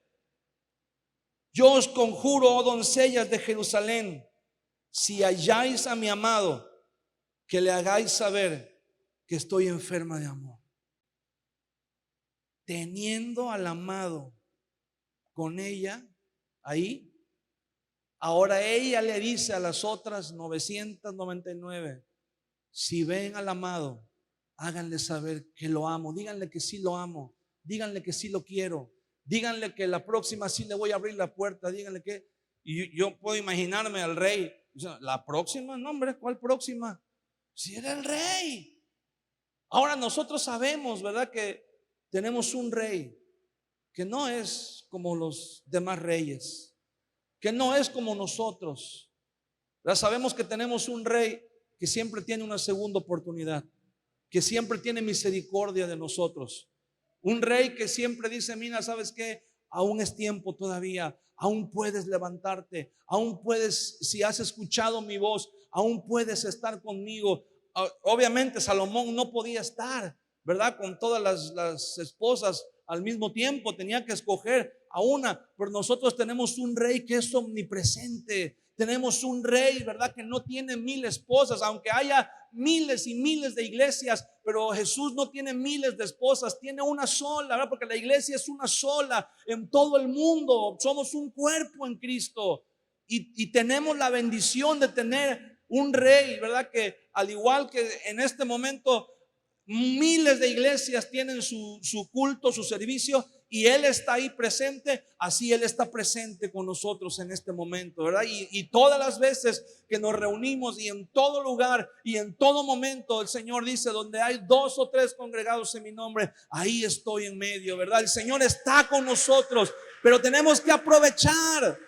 Yo os conjuro, oh doncellas de Jerusalén, si halláis a mi amado, que le hagáis saber que estoy enferma de amor. Teniendo al amado con ella ahí, ahora ella le dice a las otras 999: si ven al amado, háganle saber que lo amo. Díganle que sí lo amo. Díganle que sí lo quiero. Díganle que la próxima sí le voy a abrir la puerta. Díganle que... Y yo puedo imaginarme al rey. La próxima, no hombre, ¿cuál próxima? Si era el rey. Ahora nosotros sabemos, ¿verdad?, que tenemos un rey que no es como los demás reyes, que no es como nosotros. Ya sabemos que tenemos un rey que siempre tiene una segunda oportunidad, que siempre tiene misericordia de nosotros. Un rey que siempre dice: mira, ¿sabes qué? Aún es tiempo todavía, aún puedes levantarte, aún puedes, si has escuchado mi voz, aún puedes estar conmigo. Obviamente Salomón no podía estar, ¿verdad?, con todas las esposas al mismo tiempo, tenía que escoger a una. Pero nosotros tenemos un rey que es omnipresente. Tenemos un rey, ¿verdad?, que no tiene 1000 esposas, aunque haya miles y miles de iglesias. Pero Jesús no tiene miles de esposas, tiene una sola, ¿verdad?, porque la iglesia es una sola en todo el mundo. Somos un cuerpo en Cristo y tenemos la bendición de tener un rey, ¿verdad?, que al igual que en este momento miles de iglesias tienen su culto, su servicio, y Él está ahí presente. Así Él está presente con nosotros en este momento, ¿verdad? Y todas las veces que nos reunimos, y en todo lugar y en todo momento, el Señor dice: donde hay 2 o 3 congregados en mi nombre, ahí estoy en medio, ¿verdad? El Señor está con nosotros, pero tenemos que aprovechar.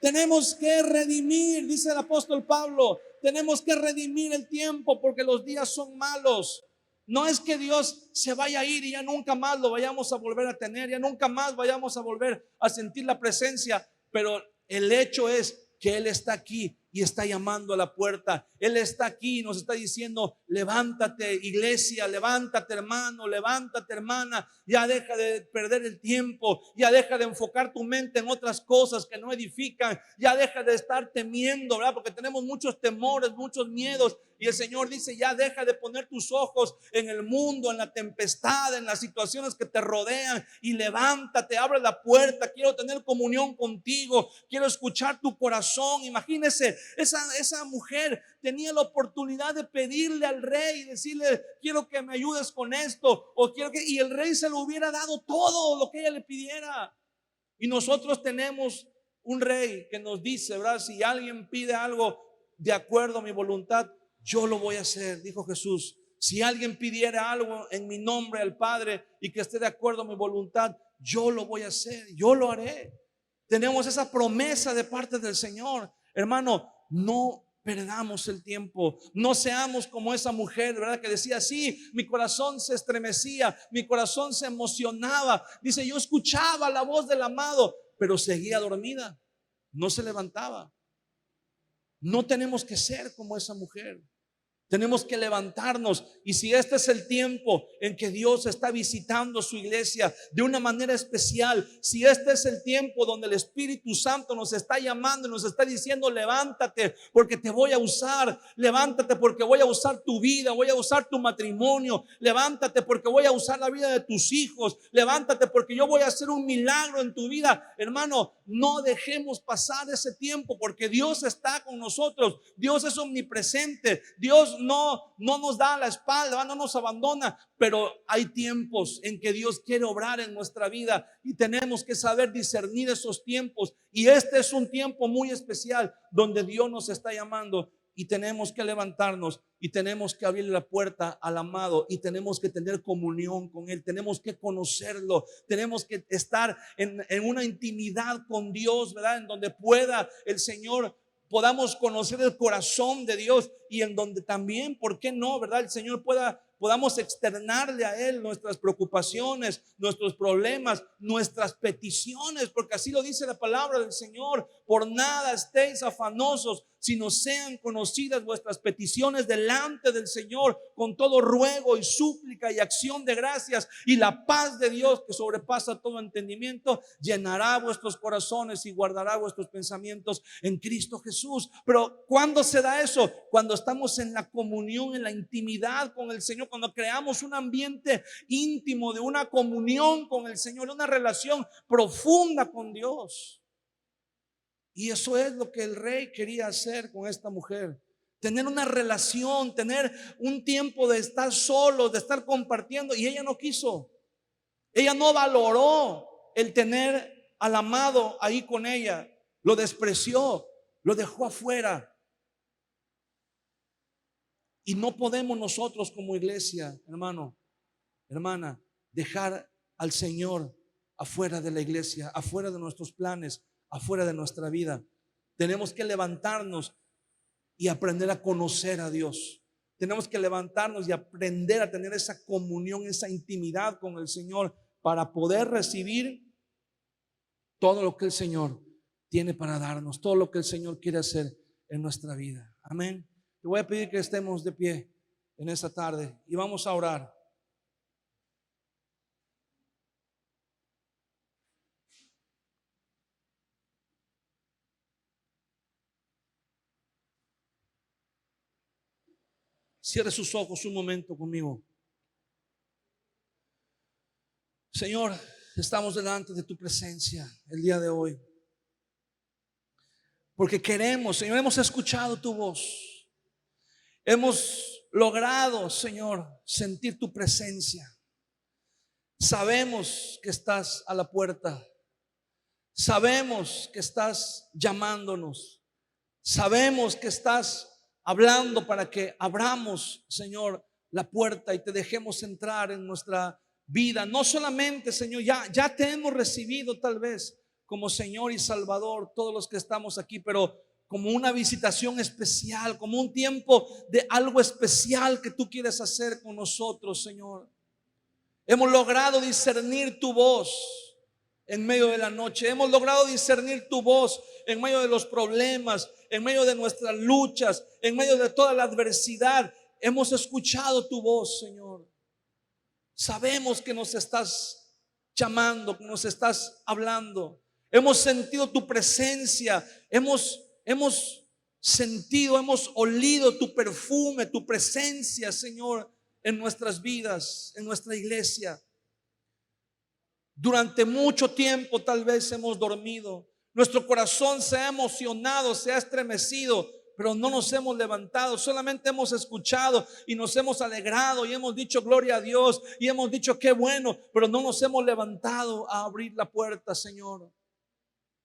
Tenemos que redimir, dice el apóstol Pablo. Tenemos que redimir el tiempo porque los días son malos. No es que Dios se vaya a ir y ya nunca más lo vayamos a volver a tener, ya nunca más vayamos a volver a sentir la presencia. Pero el hecho es que Él está aquí y está llamando a la puerta. Él está aquí y nos está diciendo: levántate, iglesia, levántate, hermano, levántate, hermana. Ya deja de perder el tiempo, ya deja de enfocar tu mente en otras cosas que no edifican, ya deja de estar temiendo, ¿verdad?, porque tenemos muchos temores, muchos miedos. Y el Señor dice: ya deja de poner tus ojos en el mundo, en la tempestad, en las situaciones que te rodean, y levántate, abre la puerta. Quiero tener comunión contigo, quiero escuchar tu corazón. Imagínese, esa mujer tenía la oportunidad de pedirle al rey y decirle: quiero que me ayudes con esto, o quiero que, y el rey se lo hubiera dado todo lo que ella le pidiera. Y nosotros tenemos un rey que nos dice, ¿verdad?, si alguien pide algo de acuerdo a mi voluntad, yo lo voy a hacer, dijo Jesús. Si alguien pidiera algo en mi nombre al Padre y que esté de acuerdo a mi voluntad, yo lo voy a hacer, yo lo haré. Tenemos esa promesa de parte del Señor. Hermano, no perdamos el tiempo, no seamos como esa mujer, ¿verdad?, que decía: sí, mi corazón se estremecía, mi corazón se emocionaba. Dice: yo escuchaba la voz del amado, pero seguía dormida, no se levantaba. No tenemos que ser como esa mujer. Tenemos que levantarnos. Y si este es el tiempo en que Dios está visitando su iglesia de una manera especial, si este es el tiempo donde el Espíritu Santo nos está llamando y nos está diciendo: levántate porque te voy a usar, levántate porque voy a usar tu vida, voy a usar tu matrimonio, levántate porque voy a usar la vida de tus hijos, levántate porque yo voy a hacer un milagro en tu vida. Hermano, no dejemos pasar ese tiempo, porque Dios está con nosotros. Dios es omnipresente. Dios no nos da la espalda, no nos abandona, pero hay tiempos en que Dios quiere obrar en nuestra vida y tenemos que saber discernir esos tiempos. Y este es un tiempo muy especial donde Dios nos está llamando y tenemos que levantarnos y tenemos que abrir la puerta al amado y tenemos que tener comunión con Él, tenemos que conocerlo, tenemos que estar en una intimidad con Dios, ¿verdad? En donde pueda el Señor, podamos conocer el corazón de Dios y en donde también, ¿por qué no, verdad? El Señor podamos externarle a Él nuestras preocupaciones, nuestros problemas, nuestras peticiones, porque así lo dice la palabra del Señor: por nada estéis afanosos, sino sean conocidas vuestras peticiones delante del Señor con todo ruego y súplica y acción de gracias, y la paz de Dios, que sobrepasa todo entendimiento, llenará vuestros corazones y guardará vuestros pensamientos en Cristo Jesús. Pero ¿cuándo se da eso? Cuando estamos en la comunión, en la intimidad con el Señor, cuando creamos un ambiente íntimo de una comunión con el Señor, una relación profunda con Dios. Y eso es lo que el rey quería hacer con esta mujer: tener una relación, tener un tiempo de estar solo, de estar compartiendo. Y ella no quiso, ella no valoró el tener al amado ahí con ella, lo despreció, lo dejó afuera. Y no podemos nosotros como iglesia, hermano, hermana, dejar al Señor afuera de la iglesia, afuera de nuestros planes, afuera de nuestra vida. Tenemos que levantarnos y aprender a conocer a Dios. Tenemos que levantarnos y aprender a tener esa comunión, esa intimidad con el Señor, para poder recibir todo lo que el Señor tiene para darnos, todo lo que el Señor quiere hacer en nuestra vida. Amén. Te voy a pedir que estemos de pie en esta tarde y vamos a orar. Cierre sus ojos un momento conmigo. Señor, estamos delante de tu presencia el día de hoy, porque queremos, Señor, hemos escuchado tu voz, hemos logrado, Señor, sentir tu presencia. Sabemos que estás a la puerta, sabemos que estás llamándonos, sabemos que estás hablando para que abramos, Señor, la puerta y te dejemos entrar en nuestra vida. No solamente, Señor, ya te hemos recibido tal vez como Señor y Salvador todos los que estamos aquí, pero como una visitación especial, como un tiempo de algo especial que tú quieres hacer con nosotros, Señor. Hemos logrado discernir tu voz en medio de la noche. Hemos logrado discernir tu voz en medio de los problemas, en medio de nuestras luchas, en medio de toda la adversidad. Hemos escuchado tu voz, Señor. Sabemos que nos estás llamando, que nos estás hablando. Hemos sentido tu presencia. Hemos sentido, hemos olido tu perfume, tu presencia, Señor, en nuestras vidas, en nuestra iglesia. Durante mucho tiempo tal vez hemos dormido. Nuestro corazón se ha emocionado, se ha estremecido, pero no nos hemos levantado. Solamente hemos escuchado y nos hemos alegrado y hemos dicho gloria a Dios y hemos dicho qué bueno, pero no nos hemos levantado a abrir la puerta, Señor.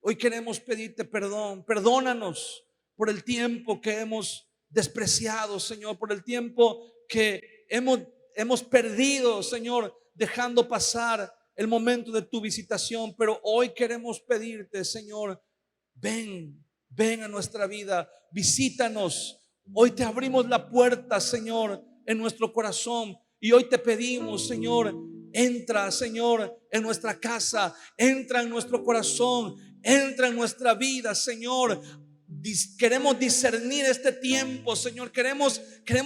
Hoy queremos pedirte perdón. Perdónanos por el tiempo que hemos despreciado, Señor, por el tiempo que hemos perdido, Señor, dejando pasar el momento de tu visitación. Pero hoy queremos pedirte, Señor, ven a nuestra vida, visítanos. Hoy te abrimos la puerta, Señor, en nuestro corazón, y hoy te pedimos, Señor, entra, Señor, en nuestra casa, entra en nuestro corazón, entra en nuestra vida, Señor. Queremos discernir este tiempo, Señor. Queremos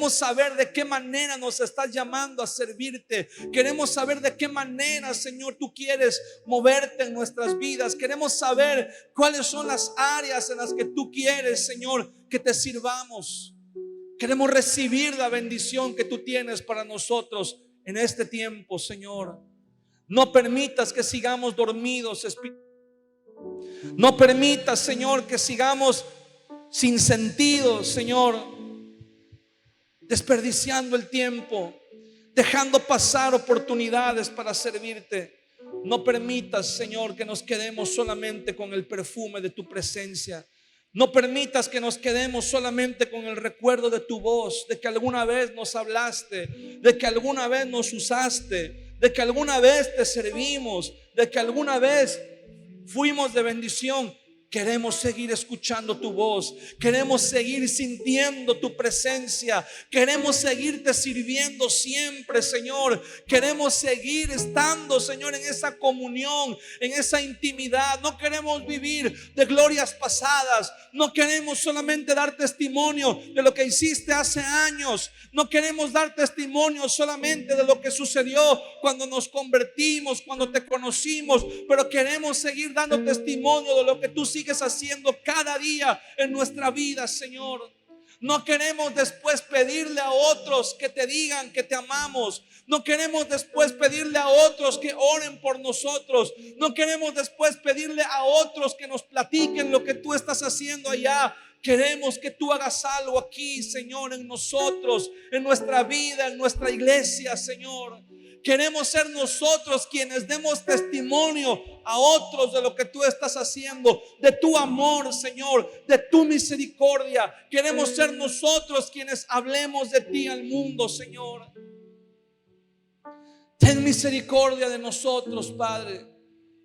saber de qué manera nos estás llamando a servirte. Queremos saber de qué manera, Señor, tú quieres moverte en nuestras vidas. Queremos saber cuáles son las áreas en las que tú quieres, Señor, que te sirvamos. Queremos recibir la bendición que tú tienes para nosotros en este tiempo, Señor. No permitas que sigamos dormidos, Espíritu. No permitas, Señor, que sigamos sin sentido, Señor, desperdiciando el tiempo, dejando pasar oportunidades para servirte. No permitas, Señor, que nos quedemos solamente con el perfume de tu presencia. No permitas que nos quedemos solamente con el recuerdo de tu voz, de que alguna vez nos hablaste, de que alguna vez nos usaste, de que alguna vez te servimos, de que alguna vez fuimos de bendición. Queremos seguir escuchando tu voz. Queremos seguir sintiendo tu presencia. Queremos seguirte sirviendo siempre, Señor. Queremos seguir estando, Señor, en esa comunión, en esa intimidad. No queremos vivir de glorias pasadas. No queremos solamente dar testimonio de lo que hiciste hace años. No queremos dar testimonio solamente de lo que sucedió cuando nos convertimos, cuando te conocimos. Pero queremos seguir dando testimonio de lo que tú sigues haciendo cada día en nuestra vida, Señor. No queremos después pedirle a otros que te digan que te amamos. No queremos después pedirle a otros que oren por nosotros. No queremos después pedirle a otros que nos platiquen lo que tú estás haciendo allá. Queremos que tú hagas algo aquí, Señor, en nosotros, en nuestra vida, en nuestra iglesia, Señor. Queremos ser nosotros quienes demos testimonio a otros de lo que tú estás haciendo, de tu amor, Señor, de tu misericordia. Queremos ser nosotros quienes hablemos de ti al mundo, Señor. Ten misericordia de nosotros, Padre.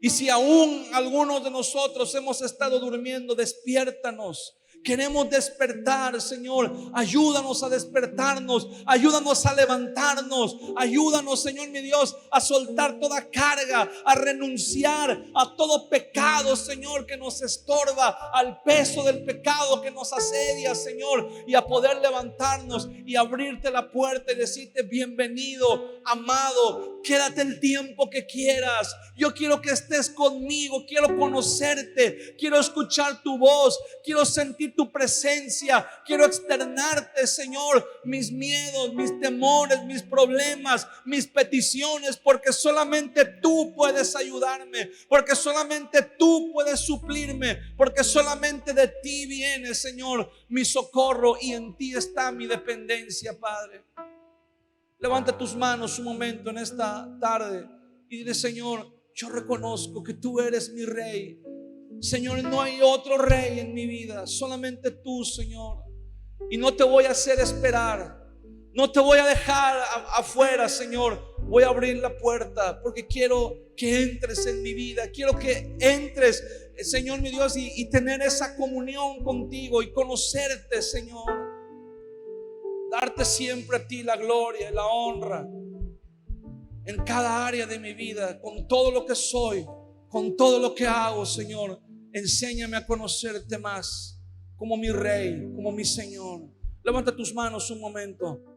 Y si aún algunos de nosotros hemos estado durmiendo, despiértanos. Queremos despertar, Señor. Ayúdanos a despertarnos. Ayúdanos a levantarnos. Ayúdanos, Señor mi Dios, a soltar toda carga, a renunciar a todo pecado, Señor, que nos estorba, al peso del pecado que nos asedia, Señor, y a poder levantarnos y abrirte la puerta y decirte: bienvenido, amado, quédate el tiempo que quieras. Yo quiero que estés conmigo. Quiero conocerte. Quiero escuchar tu voz. Quiero sentir tu presencia. Quiero externarte, Señor, mis miedos, mis temores, mis problemas, mis peticiones, porque solamente tú puedes ayudarme, porque solamente tú puedes suplirme, porque solamente de ti viene, Señor, mi socorro, y en ti está mi dependencia, Padre. Levanta tus manos un momento en esta tarde y dile: Señor, yo reconozco que tú eres mi rey. Señor, no hay otro rey en mi vida, solamente tú, Señor. Y no te voy a hacer esperar. No te voy a dejar afuera, Señor. Voy a abrir la puerta porque quiero que entres en mi vida. Quiero que entres, Señor mi Dios, y tener esa comunión contigo y conocerte, Señor. Darte siempre a ti la gloria y la honra en cada área de mi vida, con todo lo que soy, con todo lo que hago, Señor. Enséñame a conocerte más como mi Rey, como mi Señor. Levanta tus manos un momento.